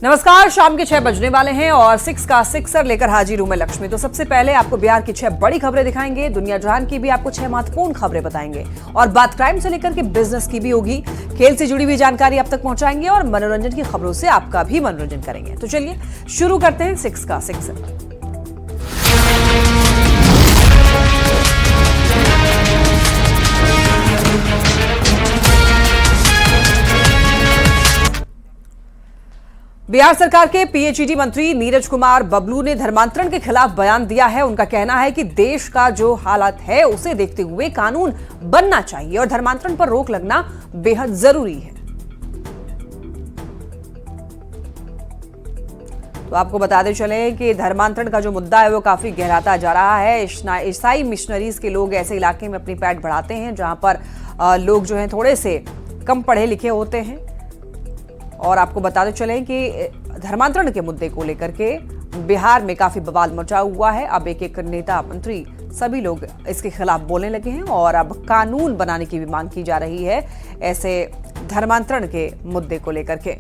नमस्कार, शाम के 6 बजने वाले हैं और 6 का सिक्सर लेकर हाजिर हूं मैं लक्ष्मी। तो सबसे पहले आपको बिहार की 6 बड़ी खबरें दिखाएंगे, दुनिया जहान की भी आपको 6 महत्वपूर्ण खबरें बताएंगे और बात क्राइम से लेकर के बिजनेस की भी होगी। खेल से जुड़ी हुई जानकारी आप तक पहुंचाएंगे और मनोरंजन की खबरों से आपका भी मनोरंजन करेंगे। तो चलिए शुरू करते हैं 6 का सिक्सर। बिहार सरकार के पीएचईडी मंत्री नीरज कुमार बबलू ने धर्मांतरण के खिलाफ बयान दिया है। उनका कहना है कि देश का जो हालात है उसे देखते हुए कानून बनना चाहिए और धर्मांतरण पर रोक लगना बेहद जरूरी है। तो आपको बताते चले कि धर्मांतरण का जो मुद्दा है वो काफी गहराता जा रहा है। ईसाई मिशनरीज के लोग ऐसे इलाके में अपनी पैठ बढ़ाते हैं जहां पर लोग जो हैं थोड़े से कम पढ़े लिखे होते हैं। और आपको बताते चले कि धर्मांतरण के मुद्दे को लेकर के बिहार में काफी बवाल मचा हुआ है। अब एक एक नेता, मंत्री, सभी लोग इसके खिलाफ बोलने लगे हैं और अब कानून बनाने की भी मांग की जा रही है ऐसे धर्मांतरण के मुद्दे को लेकर के।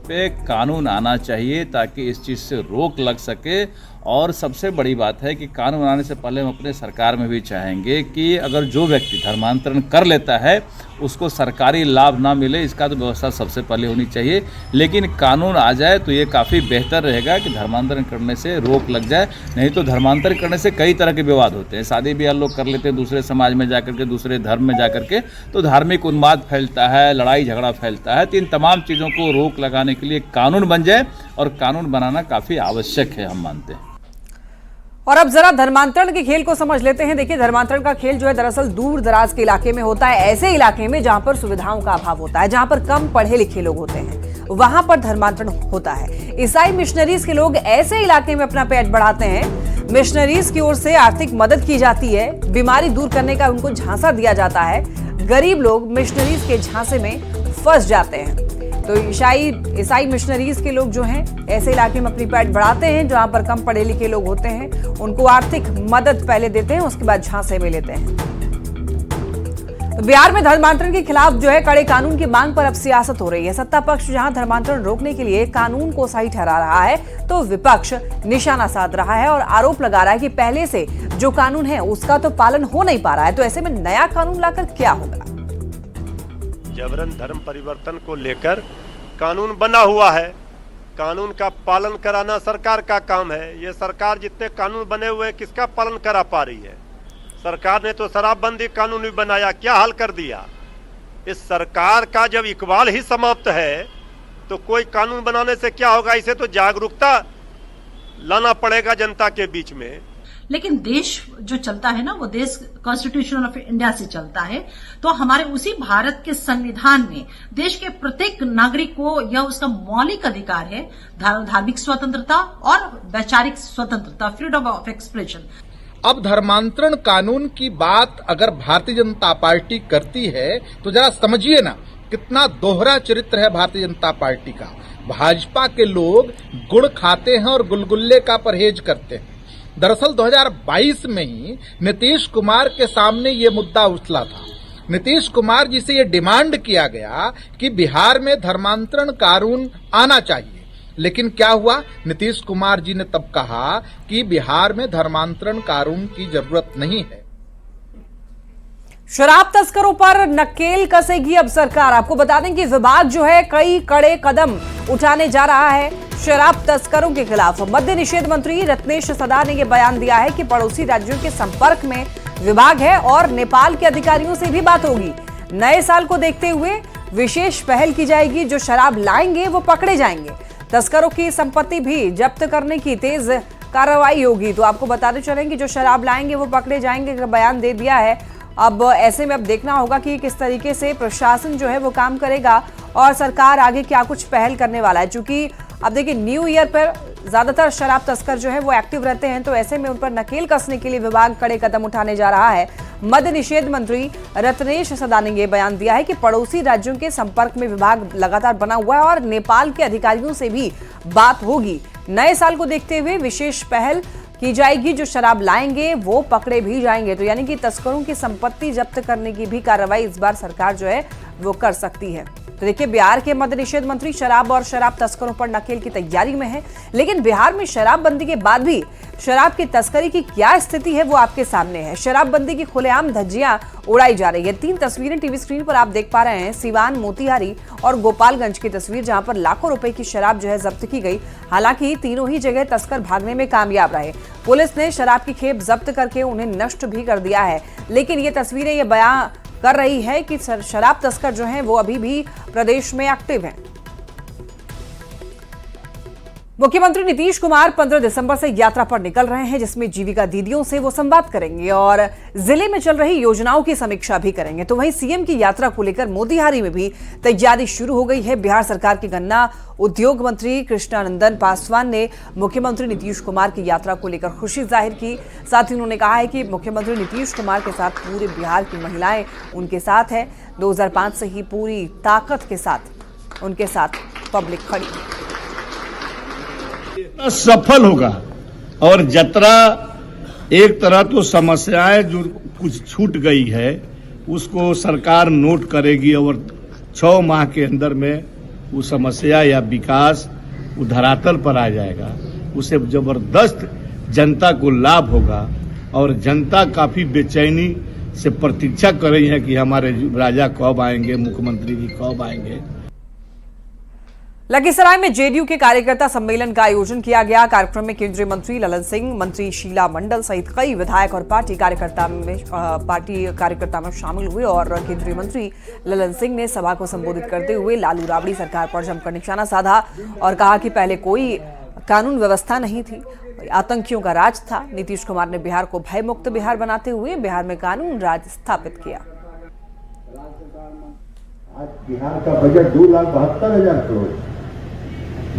पे कानून आना चाहिए ताकि इस चीज़ से रोक लग सके। और सबसे बड़ी बात है कि कानून आने से पहले हम अपने सरकार में भी चाहेंगे कि अगर जो व्यक्ति धर्मांतरण कर लेता है उसको सरकारी लाभ ना मिले, इसका तो व्यवस्था सबसे पहले होनी चाहिए। लेकिन कानून आ जाए तो ये काफ़ी बेहतर रहेगा कि धर्मांतरण करने से रोक लग जाए। नहीं तो धर्मांतरण करने से कई तरह के विवाद होते हैं। शादी ब्याह लोग कर लेते हैं दूसरे समाज में जाकर के, दूसरे धर्म में जाकर के, तो धार्मिक उन्माद फैलता है, लड़ाई झगड़ा फैलता है। तो इन तमाम चीज़ों को रोक लगाने के लिए कानून बन जाए और कानून बनाना काफ़ी आवश्यक है, हम मानते हैं। और अब जरा धर्मांतरण के खेल को समझ लेते हैं। देखिए, धर्मांतरण का खेल जो है दरअसल दूर दराज के इलाके में होता है, ऐसे इलाके में जहां पर सुविधाओं का अभाव होता है, जहां पर कम पढ़े लिखे लोग होते हैं, वहां पर धर्मांतरण होता है। ईसाई मिशनरीज के लोग ऐसे इलाके में अपना पेट बढ़ाते हैं। मिशनरीज की ओर से आर्थिक मदद की जाती है, बीमारी दूर करने का उनको झांसा दिया जाता है। गरीब लोग मिशनरीज के झांसे में फंस जाते हैं। तो ईसाई मिशनरीज के लोग जो हैं ऐसे इलाके में अपनी पैठ बढ़ाते हैं जहां पर कम पढ़े लिखे लोग होते हैं, उनको आर्थिक मदद पहले देते हैं, उसके बाद झांसे में लेते हैं। तो बिहार में धर्मांतरण के खिलाफ जो है कड़े कानून की मांग पर अब सियासत हो रही है। सत्ता पक्ष जहां धर्मांतरण रोकने के लिए कानून को सही ठहरा रहा है तो विपक्ष निशाना साध रहा है और आरोप लगा रहा है कि पहले से जो कानून है उसका तो पालन हो नहीं पा रहा है। तो ऐसे में नया कानून लाकर क्या होगा? जबरन धर्म परिवर्तन को लेकर कानून बना हुआ है। कानून का पालन कराना सरकार का काम है। ये सरकार जितने कानून बने हुए हैं किसका पालन करा पा रही है? सरकार ने तो शराबबंदी कानून भी बनाया, क्या हाल कर दिया? इस सरकार का जब इकबाल ही समाप्त है तो कोई कानून बनाने से क्या होगा? इसे तो जागरूकता लाना पड़ेगा जनता के बीच में। लेकिन देश जो चलता है ना, वो देश कॉन्स्टिट्यूशन ऑफ इंडिया से चलता है। तो हमारे उसी भारत के संविधान में देश के प्रत्येक नागरिक को यह उसका मौलिक अधिकार है, धार्मिक स्वतंत्रता और वैचारिक स्वतंत्रता, फ्रीडम ऑफ एक्सप्रेशन। अब धर्मांतरण कानून की बात अगर भारतीय जनता पार्टी करती है तो जरा समझिए ना कितना दोहरा चरित्र है भारतीय जनता पार्टी का। भाजपा के लोग गुड़ खाते हैं और गुलगुल्ले का परहेज करते हैं। दरअसल 2022 में ही नीतीश कुमार के सामने ये मुद्दा उछला था। नीतीश कुमार जी से ये डिमांड किया गया कि बिहार में धर्मांतरण कानून आना चाहिए। लेकिन क्या हुआ? नीतीश कुमार जी ने तब कहा कि बिहार में धर्मांतरण कानून की जरूरत नहीं है। शराब तस्करों पर नकेल कसेगी अब सरकार। आपको बता दें कि विभाग जो है कई कड़े कदम उठाने जा रहा है शराब तस्करों के खिलाफ। मद्य निषेध मंत्री रत्नेश सदा ने यह बयान दिया है कि पड़ोसी राज्यों के संपर्क में विभाग है और नेपाल के अधिकारियों से भी बात होगी। नए साल को देखते हुए विशेष पहल की जाएगी। जो शराब लाएंगे वो पकड़े जाएंगे। तस्करों की संपत्ति भी जब्त करने की तेज कार्रवाई होगी। तो आपको बताते चलेंगे जो शराब लाएंगे वो पकड़े जाएंगे का बयान दे दिया है। अब ऐसे में अब देखना होगा कि किस तरीके से प्रशासन जो है वो काम करेगा और सरकार आगे क्या कुछ पहल करने वाला है। क्योंकि अब देखिए न्यू ईयर पर ज्यादातर शराब तस्कर जो है वो एक्टिव रहते हैं, तो ऐसे में उन पर नकेल कसने के लिए विभाग कड़े कदम उठाने जा रहा है। मद्य निषेध मंत्री रत्नेश सदा ने यह बयान दिया है कि पड़ोसी राज्यों के संपर्क में विभाग लगातार बना हुआ है और नेपाल के अधिकारियों से भी बात होगी। नए साल को देखते हुए विशेष पहल की जाएगी। जो शराब लाएंगे वो पकड़े भी जाएंगे। तो यानी कि तस्करों की संपत्ति जब्त करने की भी कार्रवाई इस बार सरकार जो है वो कर सकती है। तो देखिए, बिहार के मद्य निषेध मंत्री शराब और शराब तस्करों पर नकेल की तैयारी में है, लेकिन बिहार में शराबबंदी के बाद भी शराब की तस्करी की क्या स्थिति है वो आपके सामने है। शराबबंदी की खुलेआम धज्जियां उड़ाई जा रही है। 3 तस्वीरें टीवी स्क्रीन पर आप देख पा रहे हैं, सिवान, मोतिहारी और गोपालगंज की तस्वीर, जहां पर लाखों रुपए की शराब जो है जब्त की गई। हालांकि तीनों ही जगह तस्कर भागने में कामयाब रहे। पुलिस ने शराब की खेप जब्त करके उन्हें नष्ट भी कर दिया है, लेकिन ये तस्वीरें ये बयां कर रही है कि शराब तस्कर जो हैं वो अभी भी प्रदेश में एक्टिव हैं। मुख्यमंत्री नीतीश कुमार 15 दिसंबर से यात्रा पर निकल रहे हैं, जिसमें जीविका दीदियों से वो संवाद करेंगे और जिले में चल रही योजनाओं की समीक्षा भी करेंगे। तो वहीं सीएम की यात्रा को लेकर मोतिहारी में भी तैयारी शुरू हो गई है। बिहार सरकार के गन्ना उद्योग मंत्री कृष्णानंदन पासवान ने मुख्यमंत्री नीतीश कुमार की यात्रा को लेकर खुशी जाहिर की। साथ ही उन्होंने कहा है कि मुख्यमंत्री नीतीश कुमार के साथ पूरे बिहार की महिलाएं उनके साथ है। 2005 से ही पूरी ताकत के साथ उनके साथ पब्लिक खड़ी है। सफल होगा और जतरा एक तरह तो समस्याएं जो कुछ छूट गई है उसको सरकार नोट करेगी और 6 माह के अंदर में वो समस्या या विकास वो धरातल पर आ जाएगा। उससे जबरदस्त जनता को लाभ होगा और जनता काफी बेचैनी से प्रतीक्षा कर रही है कि हमारे राजा कब आएंगे, मुख्यमंत्री जी कब आएंगे। लखीसराय में जेडीयू के कार्यकर्ता सम्मेलन का आयोजन किया गया। कार्यक्रम में केंद्रीय मंत्री ललन सिंह, मंत्री शीला मंडल सहित कई विधायक और पार्टी कार्यकर्ता में शामिल हुए और केंद्रीय मंत्री ललन सिंह ने सभा को संबोधित करते हुए लालू राबड़ी सरकार पर जमकर निशाना साधा और कहा कि पहले कोई कानून व्यवस्था नहीं थी, आतंकियों का राज था। नीतीश कुमार ने बिहार को भयमुक्त बिहार बनाते हुए बिहार में कानून राज स्थापित किया। आज बिहार का बजट 2,72,000 करोड़,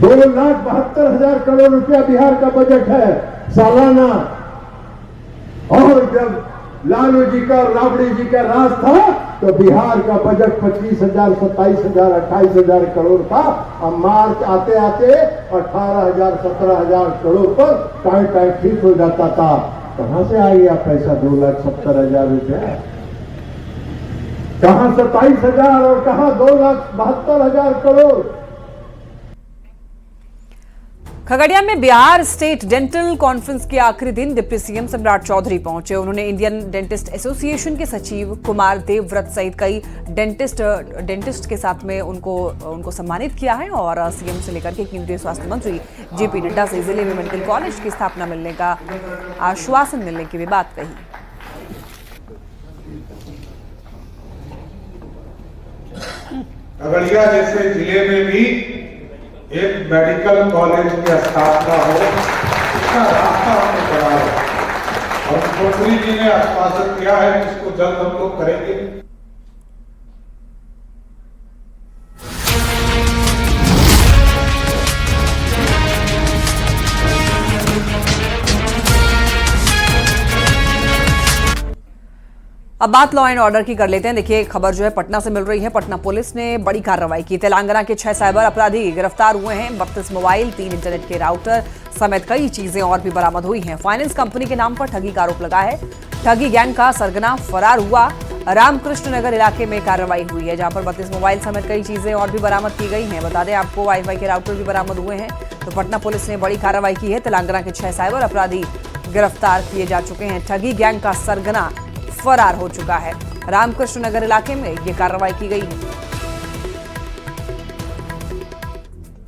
2,72,000 करोड़ रुपया बिहार का बजट है सालाना। और जब लालू जी का और राबड़ी जी का राज था तो बिहार का बजट 25,000, 27,000, 28,000 करोड़ था। अब मार्च आते आते 18,000, 17,000 करोड़ पर टाइम ठीक हो जाता था। कहां से आ गया पैसा 2,70,000 रुपया? कहां 27,000 और कहां 2,72,000 करोड़? खगड़िया में बिहार स्टेट डेंटल कॉन्फ्रेंस के आखिरी दिन डिप्टी सीएम सम्राट चौधरी पहुंचे। उन्होंने इंडियन डेंटिस्ट एसोसिएशन के सचिव कुमार देवव्रत सहित कई डेंटिस्ट के साथ में उनको सम्मानित किया है और सीएम से लेकर के केंद्रीय स्वास्थ्य मंत्री जेपी नड्डा से जिले में मेडिकल कॉलेज की स्थापना मिलने का आश्वासन मिलने की भी बात कही। खगड़िया जैसे जिले में भी एक मेडिकल कॉलेज की स्थापना हो, इसका रास्ता हमने बढ़ा है और मुख्यमंत्री जी ने आश्वासन किया है कि इसको जल्द हम लोग करेंगे। अब बात लॉ एंड ऑर्डर की कर लेते हैं। देखिए, खबर जो है पटना से मिल रही है। पटना पुलिस ने बड़ी कार्रवाई की। तेलंगाना के 6 साइबर अपराधी गिरफ्तार हुए हैं। 32 मोबाइल, 3 इंटरनेट के राउटर समेत कई चीजें और भी बरामद हुई हैं। फाइनेंस कंपनी के नाम पर ठगी का आरोप लगा है। ठगी गैंग का सरगना फरार हुआ। रामकृष्ण नगर इलाके में कार्रवाई हुई है, जहां पर 32 मोबाइल समेत कई चीजें और भी बरामद की गई हैं। बता दें आपको, वाईफाई के राउटर भी बरामद हुए हैं। तो पटना पुलिस ने बड़ी कार्रवाई की है। तेलंगाना के 6 साइबर अपराधी गिरफ्तार किए जा चुके हैं। ठगी गैंग का सरगना फरार हो चुका है। रामकृष्ण नगर इलाके में ये कार्रवाई की गई है।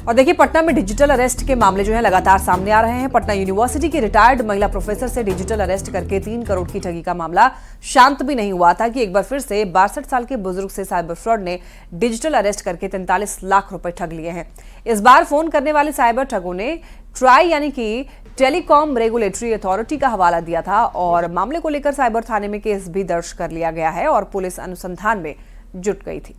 और देखिए, पटना में डिजिटल अरेस्ट के मामले जो है लगातार सामने आ रहे हैं। पटना यूनिवर्सिटी की रिटायर्ड महिला प्रोफेसर से डिजिटल अरेस्ट करके 3 करोड़ की ठगी का मामला शांत भी नहीं हुआ था कि एक बार फिर से 62 साल के बुजुर्ग से साइबर फ्रॉड ने डिजिटल अरेस्ट करके 43 लाख रुपए ठग लिए हैं। इस बार फोन करने वाले साइबर ठगों ने ट्राई यानी कि टेलीकॉम रेगुलेटरी अथॉरिटी का हवाला दिया था और मामले को लेकर साइबर थाने में केस भी दर्ज कर लिया गया है और पुलिस अनुसंधान में जुट गई थी।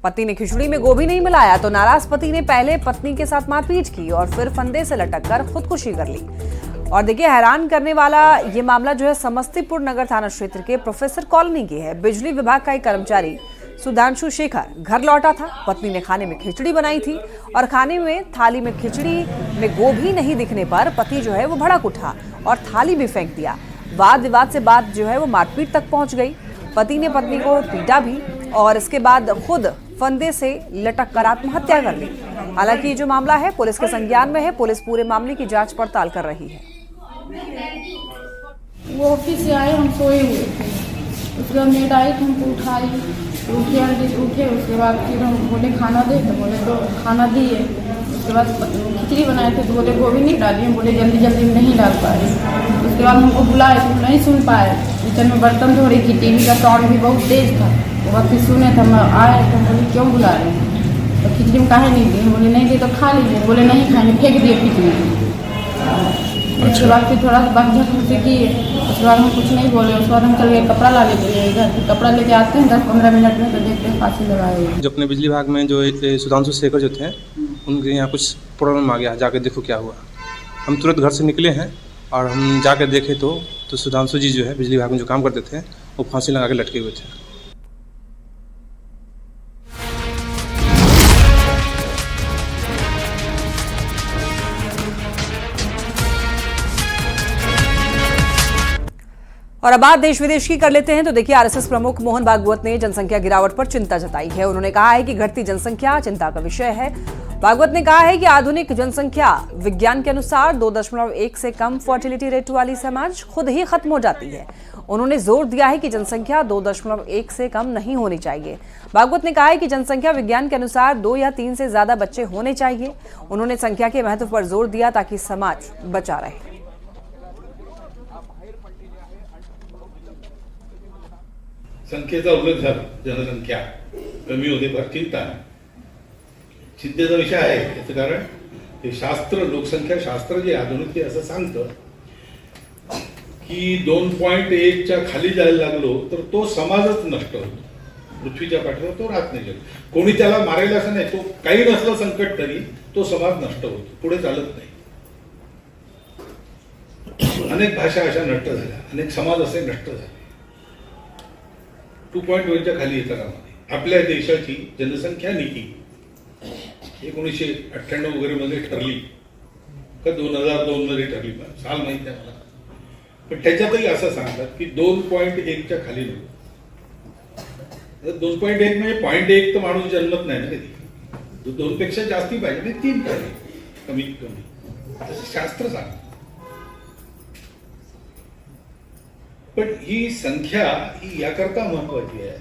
पति ने खिचड़ी में गोभी नहीं मिलाया तो नाराज पति ने पहले पत्नी के साथ मारपीट की और फिर फंदे से लटककर खुदकुशी कर ली। और देखिए, हैरान करने वाला ये मामला जो है समस्तीपुर नगर थाना क्षेत्र के प्रोफेसर कॉलोनी की है। बिजली विभाग का एक कर्मचारी सुधांशु शेखर घर लौटा था। पत्नी ने खाने में खिचड़ी बनाई थी और खाने में थाली में खिचड़ी में गोभी नहीं दिखने पर पति जो है वो भड़क उठा और थाली भी फेंक दिया। वाद विवाद से बात जो है वो मारपीट तक पहुंच गई। पति ने पत्नी को पीटा भी और इसके बाद खुद फंदे से लटक कर आत्महत्या कर ली। हालांकि ये जो मामला है पुलिस के संज्ञान में है। पुलिस पूरे मामले की जांच पड़ताल कर रही है। वो ऑफिस से आए, हम सोए हुए थे। उसके बाद मेड आई तो हमको उठाई, उठे। उसके बाद फिर हम बोले खाना दे, तो बोले तो खाना दिए। उसके बाद खिचड़ी बनाए थे तो बोले वो भी नहीं डाली, हम बोले जल्दी जल्दी नहीं डाल पाए। उसके बाद हमको बुलाए तो नहीं सुन पाए। किचन में बर्तन धो रही थी, टीवी का साउंड भी बहुत तेज था। वो वक्त सुने तो हम आए तो बोले क्यों बुला रहे हैं, तो खिचड़ी में काहे नहीं दी, बोले नहीं दी तो खा लीजिए। बोले नहीं खाएंगे, फेंक दिए खिचड़ी। उसके बाद फिर थोड़ा सा बात झूठे किए। उसके बाद हम कुछ नहीं बोले। उसके बाद हम चल गए कपड़ा ला लेते इधर। कपड़ा लेके आते हैं 10-15 मिनट में, तो देखते हैं फांसी लगाए। जो अपने बिजली विभाग में जो सुधांशु शेखर जो थे, उनके यहाँ कुछ प्रॉब्लम आ गया, जाके देखो क्या हुआ। हम तुरंत घर से निकले हैं और हम जाकर देखे तो सुधांशु जी जो है बिजली विभाग में जो काम करते थे, वो फांसी लगा के लटके हुए थे। और अब बात देश विदेश की कर लेते हैं। तो देखिए, आरएसएस प्रमुख मोहन भागवत ने जनसंख्या गिरावट पर चिंता जताई है। उन्होंने कहा है कि घटती जनसंख्या चिंता का विषय है। भागवत ने कहा है कि आधुनिक जनसंख्या विज्ञान के अनुसार 2.1 से कम फर्टिलिटी रेट वाली समाज खुद ही खत्म हो जाती है। उन्होंने जोर दिया है कि जनसंख्या 2.1 से कम नहीं होनी चाहिए। भागवत ने कहा है कि जनसंख्या विज्ञान के अनुसार 2 या 3 से ज्यादा बच्चे होने चाहिए। उन्होंने संख्या के महत्व पर जोर दिया ताकि समाज बचा रहे। संख्येचा उल्लेख झाला, जनसंख्या कमी होते फार चिंता आहे। चिंतेचा विषय आहे याचं कारण हे शास्त्र, लोकसंख्या शास्त्र जे आधुनिक ते असं सांगतं की 2.1च्या खाली जायला लागलो तर तो समाजच नष्ट होतो, पृथ्वीच्या पाठीवर तो राहत नाही। कोणी त्याला मारेल असं नाही, तो काही नसलं संकट तरी तो समाज नष्ट होतो, पुढे चालत नाही। अनेक भाषा अशा नष्ट झाल्या, अनेक समाज असे नष्ट झाले। 2.1च्या खाली येतं कामा आपल्या देशाची जनसंख्या नीती 1998 वगैरे मध्ये ठरली का 2002 मध्ये ठरली, साल माहिती आहे मला, पण त्याच्यातही असं सांगतात की 2.1च्या खाली नको। 2.1 म्हणजे 0.1 तर माणूस जन्मत नाही ना कधी, 2 पेक्षा जास्ती पाहिजे, म्हणजे 3 पाहिजे कमीत कमी, असं शास्त्र सांगतं। पण ही संख्या ही याकरता महत्वाची आहे।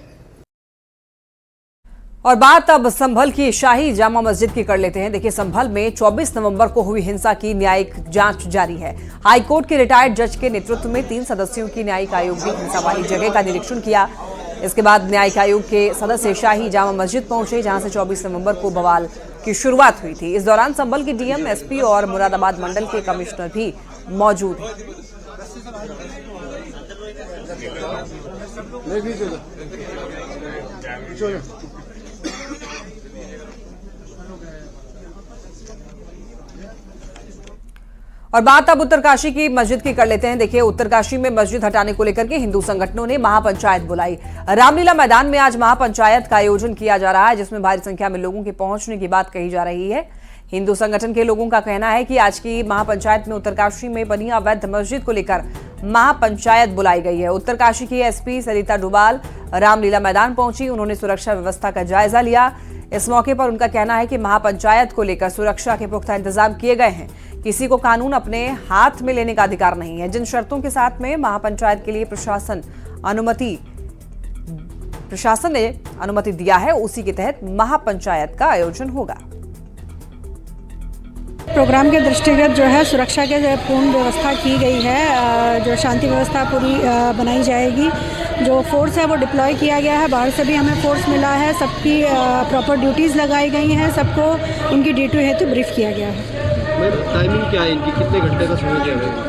और बात अब संभल की शाही जामा मस्जिद की कर लेते हैं। देखिए, संभल में 24 नवंबर को हुई हिंसा की न्यायिक जांच जारी है। हाईकोर्ट के रिटायर्ड जज के नेतृत्व में 3 सदस्यों की न्यायिक आयोग ने हिंसा वाली जगह का निरीक्षण किया। इसके बाद न्यायिक आयोग के सदस्य शाही जामा मस्जिद पहुंचे, जहां से 24 नवंबर को बवाल की शुरुआत हुई थी। इस दौरान संभल की डीएम, एसपी और मुरादाबाद मंडल के कमिश्नर भी मौजूद हैं। और बात अब उत्तरकाशी की मस्जिद की कर लेते हैं। देखिए, उत्तरकाशी में मस्जिद हटाने को लेकर के हिंदू संगठनों ने महापंचायत बुलाई। रामलीला मैदान में आज महापंचायत का आयोजन किया जा रहा है, जिसमें भारी संख्या में लोगों के पहुंचने की बात कही जा रही है। हिंदू संगठन के लोगों का कहना है कि आज की महापंचायत में उत्तरकाशी में बनी अवैध मस्जिद को लेकर महापंचायत बुलाई गई है। उत्तरकाशी की एसपी सरिता डुबाल रामलीला मैदान पहुंची। उन्होंने सुरक्षा व्यवस्था का जायजा लिया। इस मौके पर उनका कहना है कि महापंचायत को लेकर सुरक्षा के पुख्ता इंतजाम किए गए हैं। किसी को कानून अपने हाथ में लेने का अधिकार नहीं है। जिन शर्तों के साथ में महापंचायत के लिए प्रशासन ने अनुमति दिया है, उसी के तहत महापंचायत का आयोजन होगा। प्रोग्राम के दृष्टिगत जो है सुरक्षा के पूर्ण व्यवस्था की गई है। जो शांति व्यवस्था पूरी बनाई जाएगी। जो फोर्स है वो डिप्लॉय किया गया है। बाहर से भी हमें फोर्स मिला है। सबकी प्रॉपर ड्यूटीज़ लगाई गई हैं। सबको उनकी ड्यूटी हेतु ब्रीफ किया गया है। टाइमिंग क्या है इनकी, कितने घंटे का समय दिया गया है?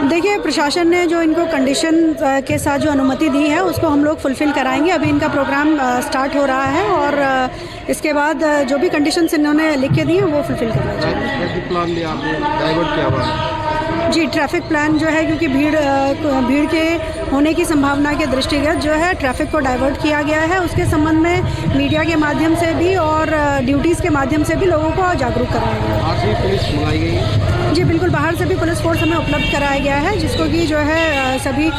देखिए, प्रशासन ने जो इनको कंडीशन के साथ जो अनुमति दी है उसको हम लोग फुलफिल कराएंगे। अभी इनका प्रोग्राम स्टार्ट हो रहा है और इसके बाद जो भी कंडीशंस इन्होंने लिख के दी हैं वो फुलफिल करवाया जाएगा। ट्रैफिक प्लान भी आपने डाइवर्ट किया हुआ है? जी, ट्रैफिक प्लान जो है, क्योंकि भीड़ के होने की संभावना के दृष्टिगत जो है ट्रैफिक को डाइवर्ट किया गया है। उसके संबंध में मीडिया के माध्यम से भी और ड्यूटीज़ के माध्यम से भी लोगों को जागरूक कराया गया है। बाहर से पुलिस मंगाई गई है? जी बिल्कुल, बाहर से भी पुलिस फोर्स हमें उपलब्ध कराया गया है, जिसको कि जो है सभी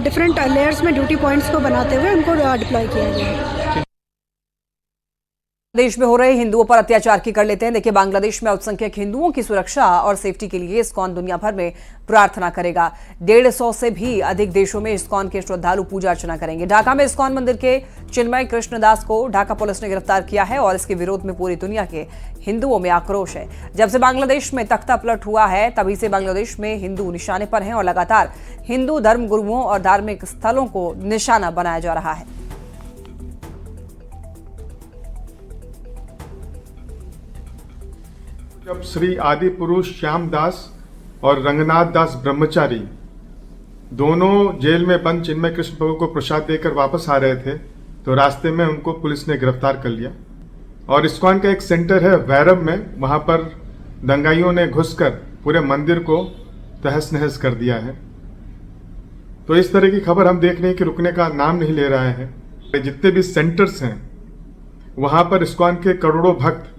डिफरेंट लेयर्स में ड्यूटी पॉइंट्स को बनाते हुए उनको डिप्लॉय किया गया है। देश में हो रहे हिंदुओं पर अत्याचार की कर लेते हैं। देखिए, बांग्लादेश में अल्पसंख्यक हिंदुओं की सुरक्षा और सेफ्टी के लिए इस्कॉन दुनिया भर में प्रार्थना करेगा। 150 से भी अधिक देशों में इस्कॉन के श्रद्धालु पूजा अर्चना करेंगे। ढाका में इस्कॉन मंदिर के चिन्मय कृष्णदास को ढाका पुलिस ने गिरफ्तार किया है और इसके विरोध में पूरी दुनिया के हिंदुओं में आक्रोश है। जब से बांग्लादेश में तख्ता पलट हुआ है तभी से बांग्लादेश में हिंदू निशाने पर हैं और लगातार हिंदू धर्म गुरुओं और धार्मिक स्थलों को निशाना बनाया जा रहा है। जब श्री आदि पुरुष श्याम दास और रंगनाथ दास ब्रह्मचारी दोनों जेल में बंद चिन्मय कृष्ण प्रभु को प्रसाद देकर वापस आ रहे थे तो रास्ते में उनको पुलिस ने गिरफ्तार कर लिया। और इस्कॉन का एक सेंटर है वैरव में, वहां पर दंगाइयों ने घुसकर पूरे मंदिर को तहस नहस कर दिया है। तो इस तरह की खबर हम देख रहे हैं कि रुकने का नाम नहीं ले रहा है। जितने भी सेंटर्स हैं वहां पर इस्कॉन के करोड़ों भक्त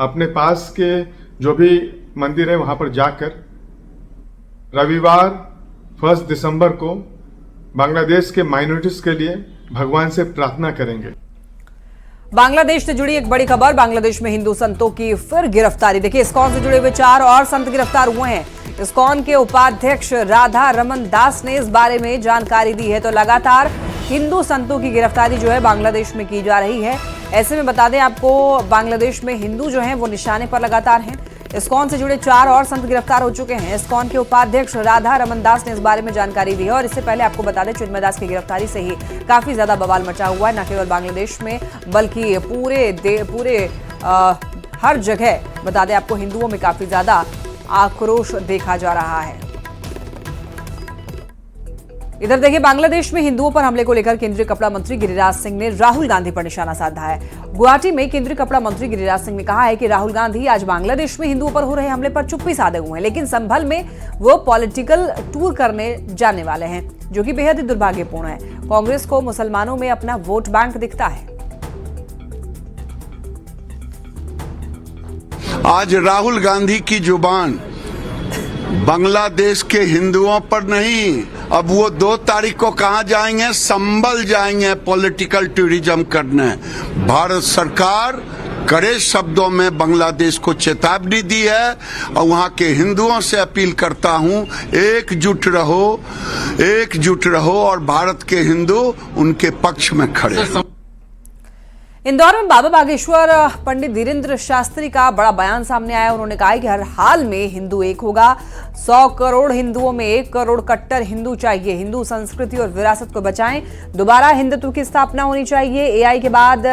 अपने पास के जो भी मंदिर है वहां पर जाकर रविवार 1 दिसंबर को बांग्लादेश के माइनॉरिटीज के लिए भगवान से प्रार्थना करेंगे। बांग्लादेश से जुड़ी एक बड़ी खबर, बांग्लादेश में हिंदू संतों की फिर गिरफ्तारी। देखिए, इस्कॉन से जुड़े हुए 4 और संत गिरफ्तार हुए हैं। इस्कॉन के उपाध्यक्ष राधा रमन दास ने इस बारे में जानकारी दी है। तो लगातार हिंदू संतों की गिरफ्तारी जो है बांग्लादेश में की जा रही है। ऐसे में बता दें आपको, बांग्लादेश में हिंदू जो हैं वो निशाने पर लगातार हैं। इस्कॉन से जुड़े 4 और संत गिरफ्तार हो चुके हैं। इस्कॉन के उपाध्यक्ष राधा रमन दास ने इस बारे में जानकारी दी है। और इससे पहले आपको बता दें, चिन्मय दास की गिरफ्तारी से ही काफी ज्यादा बवाल मचा हुआ है, न केवल बांग्लादेश में बल्कि पूरे हर जगह बता दें आपको हिंदुओं में काफी ज्यादा आक्रोश देखा जा रहा है। इधर देखिए, बांग्लादेश में हिंदुओं पर हमले को लेकर केंद्रीय कपड़ा मंत्री गिरिराज सिंह ने राहुल गांधी पर निशाना साधा है। गुवाहाटी में केंद्रीय कपड़ा मंत्री गिरिराज सिंह ने कहा है कि राहुल गांधी आज बांग्लादेश में हिंदुओं पर हो रहे हमले पर चुप्पी साधे हुए हैं, लेकिन संभल में वो पॉलिटिकल टूर करने जाने वाले हैं, जो कि बेहद ही दुर्भाग्यपूर्ण है। कांग्रेस को मुसलमानों में अपना वोट बैंक दिखता है। आज राहुल गांधी की जुबान बांग्लादेश के हिंदुओं पर नहीं, अब वो 2 तारीख को कहां जाएंगे? संभल जाएंगे पॉलिटिकल टूरिज्म करने। भारत सरकार कड़े शब्दों में बांग्लादेश को चेतावनी दी है और वहां के हिंदुओं से अपील करता हूं, एकजुट रहो और भारत के हिंदू उनके पक्ष में खड़े। इंदौर में बाबा बागेश्वर पंडित धीरेन्द्र शास्त्री का बड़ा बयान सामने आया। उन्होंने कहा कि हर हाल में हिंदू एक होगा। 100 करोड़ हिंदुओं में 1 करोड़ कट्टर हिंदू चाहिए। हिंदू संस्कृति और विरासत को बचाएं। दोबारा हिंदुत्व की स्थापना होनी चाहिए। एआई के बाद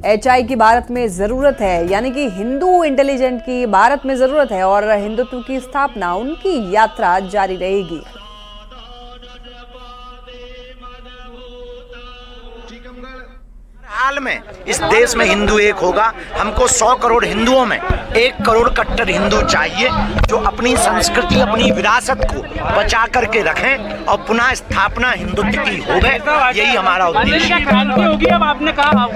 एचआई की भारत में जरूरत है, यानी कि हिंदू इंटेलिजेंट की भारत में जरूरत है और हिंदुत्व की स्थापना, उनकी यात्रा जारी रहेगी। हाल में इस देश में हिंदू एक होगा। हमको 100 करोड़ हिंदुओं में 1 करोड़ कट्टर हिंदू चाहिए, जो अपनी संस्कृति, अपनी विरासत को बचा करके रखें और पुनः स्थापना हिंदुत्व की होगी। यही हमारा उद्देश्य है। क्रांति होगी, अब आपने कहा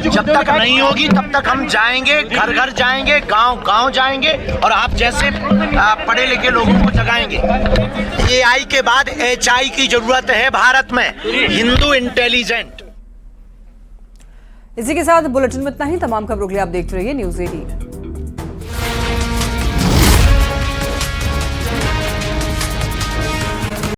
जब तक नहीं होगी तब तक हम जाएंगे, घर घर जाएंगे, गांव गांव जाएंगे और आप जैसे पढ़े लिखे लोगों को जगाएंगे। एआई के बाद एचआई की जरूरत है भारत में, हिंदू इंटेलिजेंट। इसी के साथ बुलेटिन में इतना ही। तमाम खबरों के लिए आप देखते रहिए न्यूज़ 18।